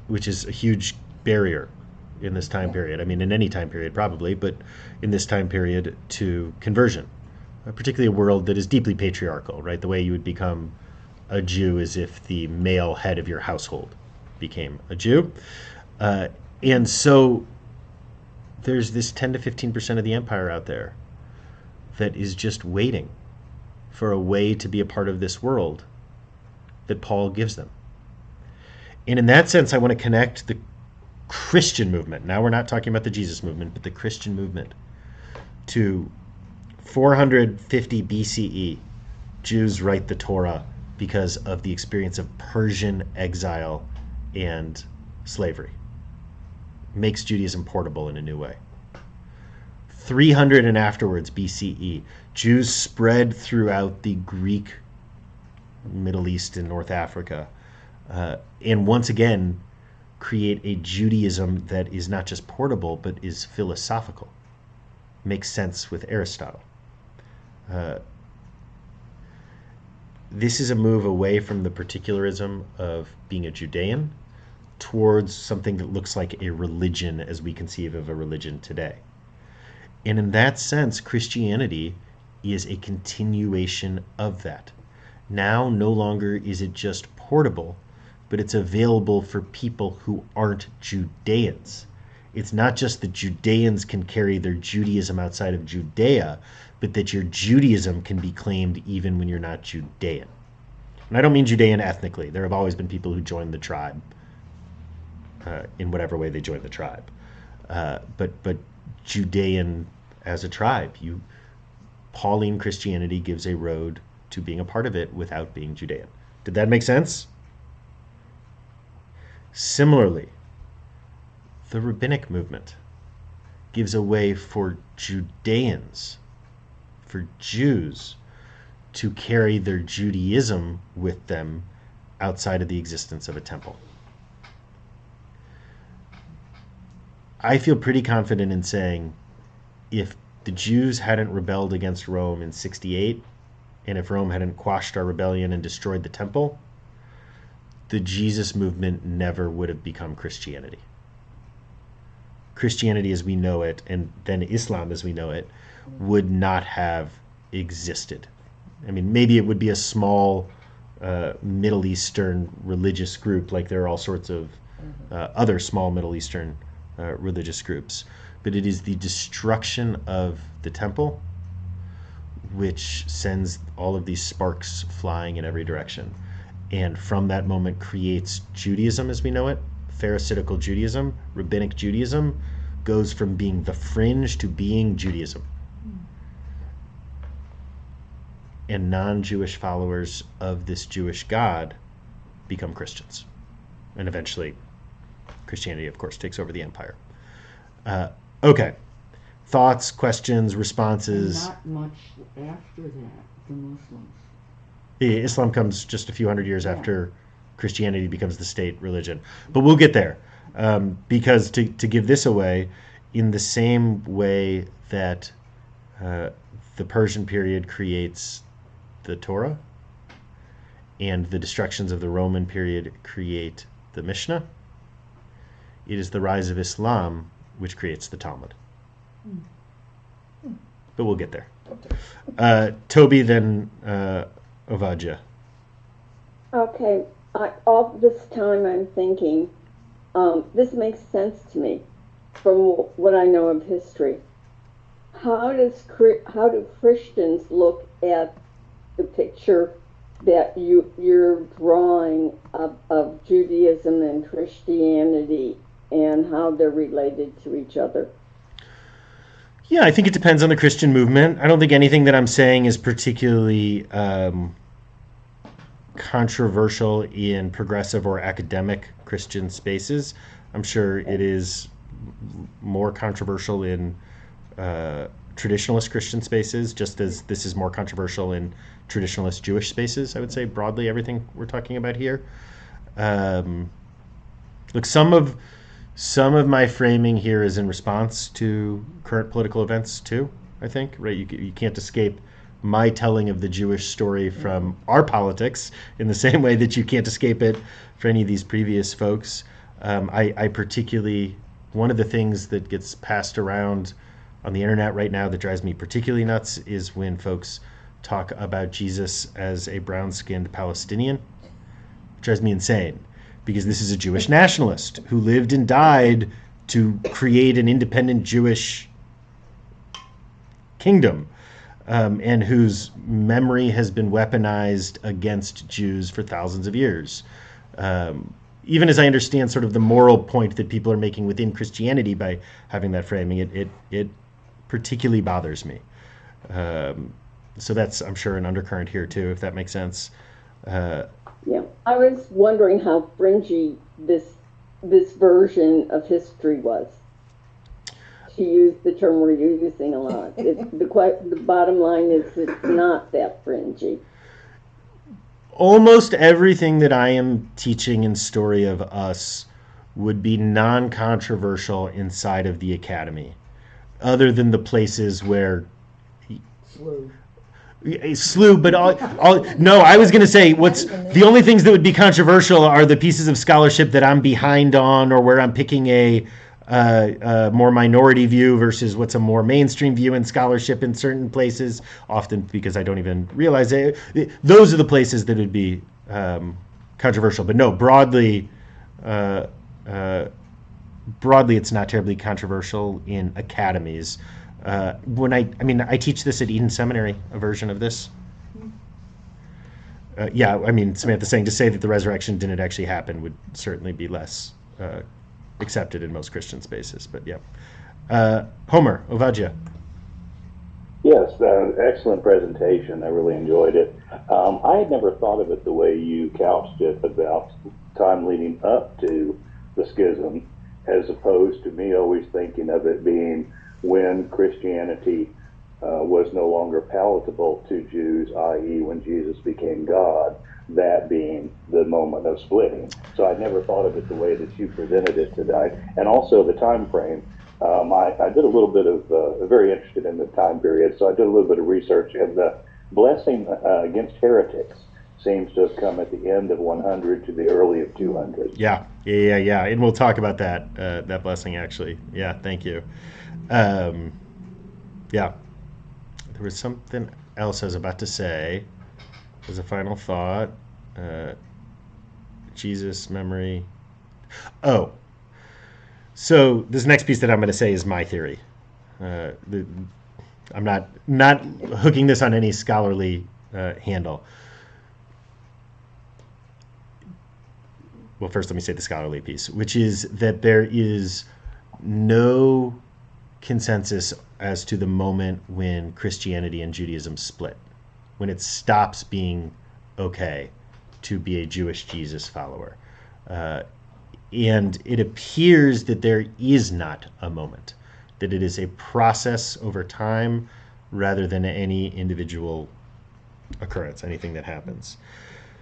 which is a huge barrier in this time period. I mean, in any time period probably, but in this time period to conversion, particularly a world that is deeply patriarchal, right? The way you would become a Jew is if the male head of your household became a Jew. And so there's this 10 to 15% of the empire out there that is just waiting for a way to be a part of this world that Paul gives them. And in that sense, I want to connect Christian movement, now we're not talking about the Jesus movement, but the Christian movement, to 450 BCE, Jews write the Torah because of the experience of Persian exile and slavery. Makes Judaism portable in a new way. 300 and afterwards BCE, Jews spread throughout the Greek Middle East and North Africa, and once again create a Judaism that is not just portable but is philosophical. Makes sense with Aristotle. This is a move away from the particularism of being a Judean towards something that looks like a religion as we conceive of a religion today. And in that sense, Christianity is a continuation of that. Now, no longer is it just portable, but it's available for people who aren't Judeans. It's not just that Judeans can carry their Judaism outside of Judea, but that your Judaism can be claimed even when you're not Judean. And I don't mean Judean ethnically. There have always been people who joined the tribe in whatever way they joined the tribe. But Judean as a tribe, Pauline Christianity gives a road to being a part of it without being Judean. Did that make sense? Similarly, the rabbinic movement gives a way for Judeans, for Jews, to carry their Judaism with them outside of the existence of a temple. I feel pretty confident in saying if the Jews hadn't rebelled against Rome in 68, and if Rome hadn't quashed our rebellion and destroyed the temple, the Jesus movement never would have become Christianity. Christianity as we know it, and then Islam as we know it, would not have existed. I mean, maybe it would be a small Middle Eastern religious group, like there are all sorts of other small Middle Eastern religious groups. But it is the destruction of the temple which sends all of these sparks flying in every direction. And from that moment creates Judaism as we know it. Pharisaical Judaism, rabbinic Judaism, goes from being the fringe to being Judaism. And non-Jewish followers of this Jewish God become Christians. And eventually Christianity, of course, takes over the empire. Okay. Thoughts, questions, responses? Not much after that, the Muslims. Islam comes just a few hundred years after Christianity becomes the state religion. But we'll get there. Because to give this away, in the same way that the Persian period creates the Torah and the destructions of the Roman period create the Mishnah, it is the rise of Islam which creates the Talmud. But we'll get there. Toby, then Ovadia. Okay, all this time I'm thinking, this makes sense to me from what I know of history. How do Christians look at the picture that you're drawing of Judaism and Christianity and how they're related to each other? Yeah, I think it depends on the Christian movement. I don't think anything that I'm saying is particularly controversial in progressive or academic Christian spaces. I'm sure it is more controversial in traditionalist Christian spaces, just as this is more controversial in traditionalist Jewish spaces, I would say, broadly, everything we're talking about here. Look, some of my framing here is in response to current political events too, I think, right? You can't escape my telling of the Jewish story from our politics in the same way that you can't escape it for any of these previous folks. I particularly, one of the things that gets passed around on the internet right now that drives me particularly nuts is when folks talk about Jesus as a brown-skinned Palestinian. It drives me insane, because this is a Jewish nationalist who lived and died to create an independent Jewish kingdom, and whose memory has been weaponized against Jews for thousands of years. even as I understand sort of the moral point that people are making within Christianity by having that framing, it particularly bothers me. So that's, I'm sure, an undercurrent here too, if that makes sense. Yeah, I was wondering how fringy this version of history was. To use the term we're using a lot. The bottom line is it's not that fringy. Almost everything that I am teaching in Story of Us would be non-controversial inside of the academy, other than the places where slew, but no, I was going to say the only things that would be controversial are the pieces of scholarship that I'm behind on, or where I'm picking a more minority view versus what's a more mainstream view in scholarship in certain places, often because I don't even realize it. Those are the places that would be controversial. But no, broadly, it's not terribly controversial in academies. When I teach this at Eden Seminary, a version of this. Samantha's saying to say that the resurrection didn't actually happen would certainly be less accepted in most Christian spaces, but yeah. Homer, Ovadia. Yes, excellent presentation. I really enjoyed it. I had never thought of it the way you couched it about time leading up to the schism, as opposed to me always thinking of it being when Christianity was no longer palatable to Jews, i.e. when Jesus became God, that being the moment of splitting. So I'd never thought of it the way that you presented it today. And also the time frame. I did a little bit of, very interested in the time period, so I did a little bit of research, and the blessing against heretics seems to have come at the end of 100 to the early of 200. Yeah. And we'll talk about that blessing, actually. Yeah, thank you. Yeah. There was something else I was about to say. As a final thought, Jesus, memory. Oh, so this next piece that I'm going to say is my theory. I'm not hooking this on any scholarly handle. Well, first let me say the scholarly piece, which is that there is no consensus as to the moment when Christianity and Judaism split, when it stops being okay to be a Jewish Jesus follower. And it appears that there is not a moment, that it is a process over time rather than any individual occurrence, anything that happens.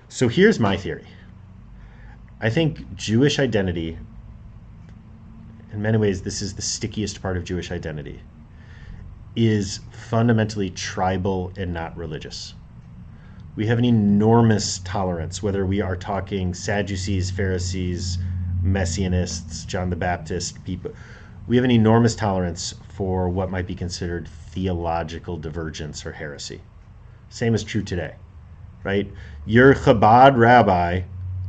So here's my theory. I think Jewish identity, in many ways this is the stickiest part of Jewish identity, is fundamentally tribal and not religious. We have an enormous tolerance, whether we are talking Sadducees, Pharisees, Messianists, John the Baptist people. We have an enormous tolerance for what might be considered theological divergence or heresy. Same is true today, right? Your Chabad rabbi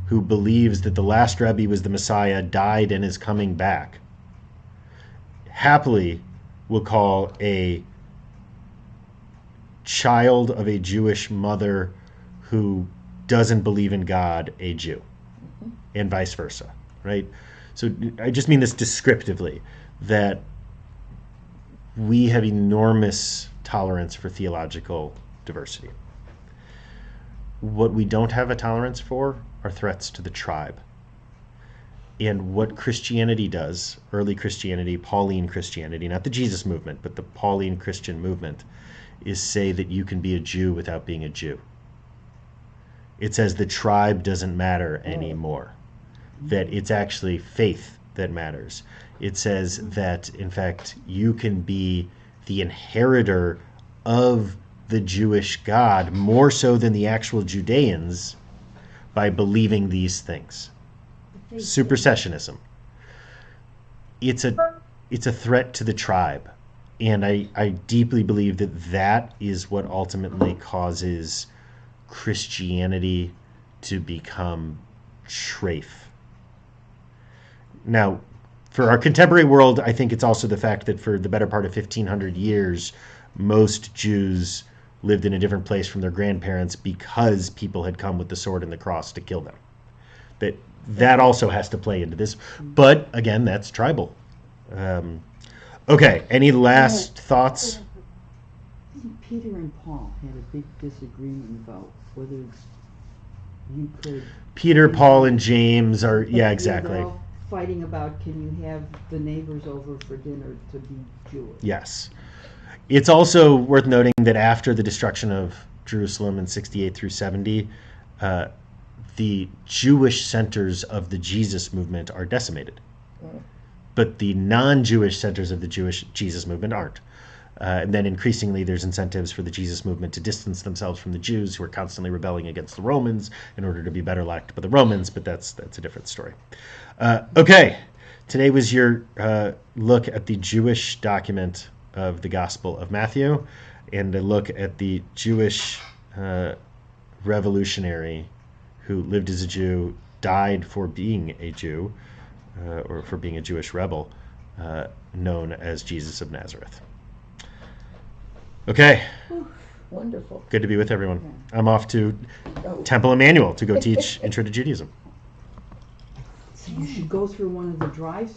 who believes that the last Rebbe was the Messiah, died, and is coming back, happily will call a child of a Jewish mother who doesn't believe in God a Jew, and vice versa, right? So I just mean this descriptively, that we have enormous tolerance for theological diversity. What we don't have a tolerance for are threats to the tribe. And what Christianity does, early Christianity, Pauline Christianity, not the Jesus movement, but the Pauline Christian movement, is say that you can be a Jew without being a Jew. It says the tribe doesn't matter anymore, that it's actually faith that matters. It says that, in fact, you can be the inheritor of the Jewish God more so than the actual Judeans by believing these things. Supersessionism. It's a threat to the tribe. And I deeply believe that is what ultimately causes Christianity to become trafe. Now, for our contemporary world, I think it's also the fact that for the better part of 1,500 years, most Jews lived in a different place from their grandparents because people had come with the sword and the cross to kill them. That that also has to play into this. But again, that's tribal. Okay, any last thoughts? Peter and Paul had a big disagreement about whether you could. Peter, Paul, and James are, yeah, They're exactly. all fighting about, can you have the neighbors over for dinner to be Jewish? Yes. It's also worth noting that after the destruction of Jerusalem in 68 through 70, the Jewish centers of the Jesus movement are decimated. But the non-Jewish centers of the Jewish Jesus movement aren't. And then increasingly there's incentives for the Jesus movement to distance themselves from the Jews who are constantly rebelling against the Romans in order to be better liked by the Romans, but that's a different story. Okay, today was your look at the Jewish document of the Gospel of Matthew, and a look at the Jewish revolutionary who lived as a Jew, died for being a Jew, or for being a Jewish rebel, known as Jesus of Nazareth. Okay. Wonderful. Good to be with everyone. I'm off to Temple Emmanuel to go teach Intro to Judaism. So you should go through one of the drive